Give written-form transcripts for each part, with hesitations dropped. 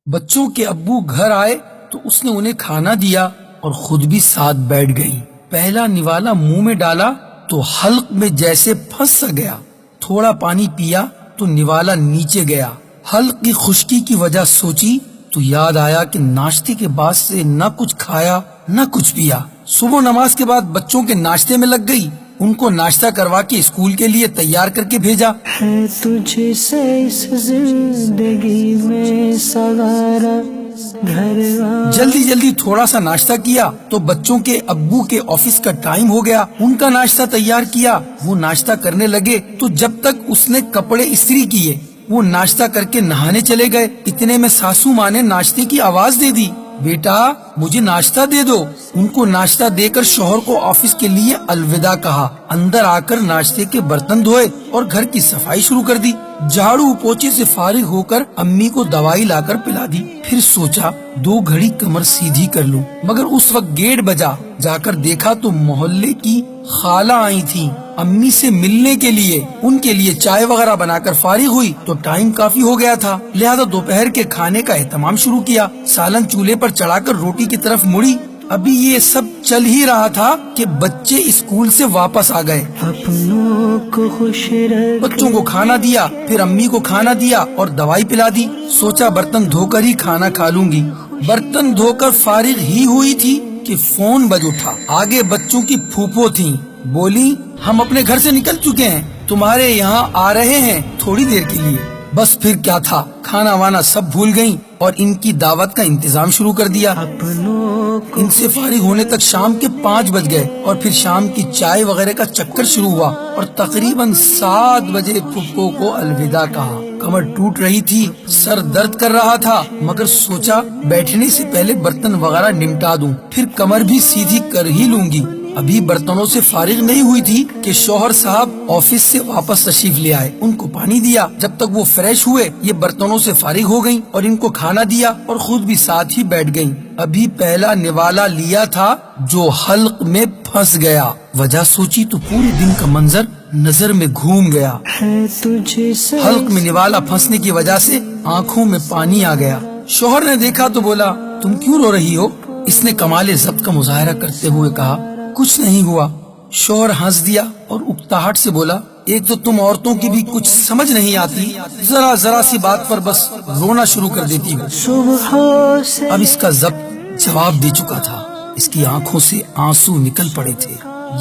بچوں کے ابو گھر آئے تو اس نے انہیں کھانا دیا اور خود بھی ساتھ بیٹھ گئی۔ پہلا نوالا منہ میں ڈالا تو حلق میں جیسے پھنس سا گیا۔ تھوڑا پانی پیا تو نوالا نیچے گیا۔ حلق کی خشکی کی وجہ سوچی تو یاد آیا کہ ناشتے کے بعد سے نہ کچھ کھایا نہ کچھ پیا۔ صبح نماز کے بعد بچوں کے ناشتے میں لگ گئی، ان کو ناشتہ کروا کے اسکول کے لیے تیار کر کے بھیجا۔ ہے تجھ سے اس زندگی میں سوارا گھر جلدی جلدی تھوڑا سا ناشتہ کیا تو بچوں کے ابو کے آفس کا ٹائم ہو گیا، ان کا ناشتہ تیار کیا۔ وہ ناشتہ کرنے لگے تو جب تک اس نے کپڑے استری کیے وہ ناشتہ کر کے نہانے چلے گئے۔ اتنے میں ساسو ماں نے ناشتے کی آواز دے دی، بیٹا مجھے ناشتہ دے دو۔ ان کو ناشتہ دے کر شوہر کو آفس کے لیے الوداع کہا، اندر آ کر ناشتے کے برتن دھوئے اور گھر کی صفائی شروع کر دی۔ جھاڑو پوچھے سے فارغ ہو کر امی کو دوائی لا کر پلا دی۔ پھر سوچا 2 گھڑی کمر سیدھی کر لوں، مگر اس وقت گیٹ بجا۔ جا کر دیکھا تو محلے کی خالہ آئی تھی امی سے ملنے کے لیے، ان کے لیے چائے وغیرہ بنا کر فارغ ہوئی تو ٹائم کافی ہو گیا تھا، لہذا دوپہر کے کھانے کا اہتمام شروع کیا۔ سالن چولہے پر چڑھا کر روٹی کی طرف مڑی۔ ابھی یہ سب چل ہی رہا تھا کہ بچے اسکول سے واپس آ گئے۔ اپنوں کو خوش رکھ بچوں کو کھانا دیا، پھر امی کو کھانا دیا اور دوائی پلا دی۔ سوچا برتن دھو کر ہی کھانا کھا لوں گی۔ برتن دھو کر فارغ ہی ہوئی تھی کہ فون بج اٹھا۔ آگے بچوں کی پھوپھو تھیں، بولی ہم اپنے گھر سے نکل چکے ہیں، تمہارے یہاں آ رہے ہیں تھوڑی دیر کے لیے۔ بس پھر کیا تھا، کھانا وانا سب بھول گئیں اور ان کی دعوت کا انتظام شروع کر دیا۔ اپنوں کو ان سے فارغ ہونے تک شام کے 5 بج گئے اور پھر شام کی چائے وغیرہ کا چکر شروع ہوا اور تقریباً 7 بجے پھپھو کو الوداع کہا۔ کمر ٹوٹ رہی تھی، سر درد کر رہا تھا، مگر سوچا بیٹھنے سے پہلے برتن وغیرہ نمٹا دوں، پھر کمر بھی سیدھی کر ہی لوں گی۔ ابھی برتنوں سے فارغ نہیں ہوئی تھی کہ شوہر صاحب آفس سے واپس تشریف لے آئے، ان کو پانی دیا۔ جب تک وہ فریش ہوئے یہ برتنوں سے فارغ ہو گئیں اور ان کو کھانا دیا اور خود بھی ساتھ ہی بیٹھ گئیں۔ ابھی پہلا نوالا لیا تھا جو حلق میں پھنس گیا۔ وجہ سوچی تو پورے دن کا منظر نظر میں گھوم گیا۔ ہے تجھ سے حلق میں نوالا پھنسنے کی وجہ سے آنکھوں میں پانی آ گیا۔ شوہر نے دیکھا تو بولا تم کیوں رو رہی ہو؟ اس نے کمال ضبط کا مظاہرہ کرتے ہوئے کہا کچھ نہیں ہوا۔ شوہر ہنس دیا اور اکتاہٹ سے بولا ایک تو تم عورتوں کی بھی کچھ سمجھ نہیں آتی، ذرا سی بات پر بس رونا شروع کر دیتی ہو۔ صبح سے اب اس کا ضبط جواب دے چکا تھا، اس کی آنکھوں سے آنسو نکل پڑے تھے۔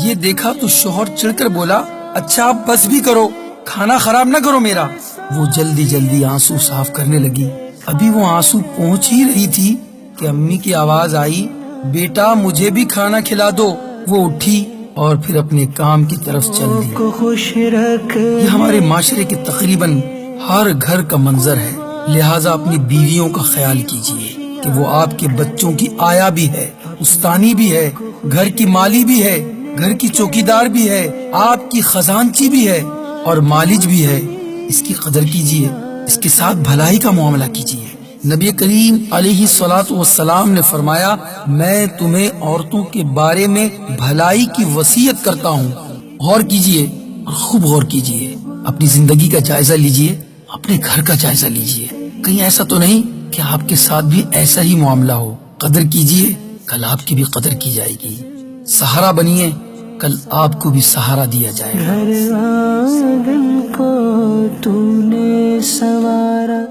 یہ دیکھا تو شوہر چڑھ کر بولا اچھا اب بس بھی کرو، کھانا خراب نہ کرو میرا۔ وہ جلدی جلدی آنسو صاف کرنے لگی۔ ابھی وہ آنسو پہنچ ہی رہی تھی کہ امی کی آواز آئی بیٹا مجھے بھی کھانا کھلا دو۔ وہ اٹھی اور پھر اپنے کام کی طرف چل دی۔ کو خوش رکھ یہ ہمارے معاشرے کے تقریباً ہر گھر کا منظر ہے، لہٰذا اپنی بیویوں کا خیال کیجیے کہ وہ آپ کے بچوں کی آیا بھی ہے، استانی بھی ہے، گھر کی مالی بھی ہے، گھر کی چوکیدار بھی ہے، آپ کی خزانچی بھی ہے اور مالج بھی ہے۔ اس کی قدر کیجیے، اس کے ساتھ بھلائی کا معاملہ کیجیے۔ نبی کریم علیہ الصلوۃ والسلام نے فرمایا میں تمہیں عورتوں کے بارے میں بھلائی کی وصیت کرتا ہوں۔ غور کیجیے اور خوب غور کیجیے، اپنی زندگی کا جائزہ لیجیے، اپنے گھر کا جائزہ لیجیے، کہیں ایسا تو نہیں کہ آپ کے ساتھ بھی ایسا ہی معاملہ ہو۔ قدر کیجیے، کل آپ کی بھی قدر کی جائے گی۔ سہارا بنیے، کل آپ کو بھی سہارا دیا جائے گا۔ گھر آنگن کو تو نے سنوارا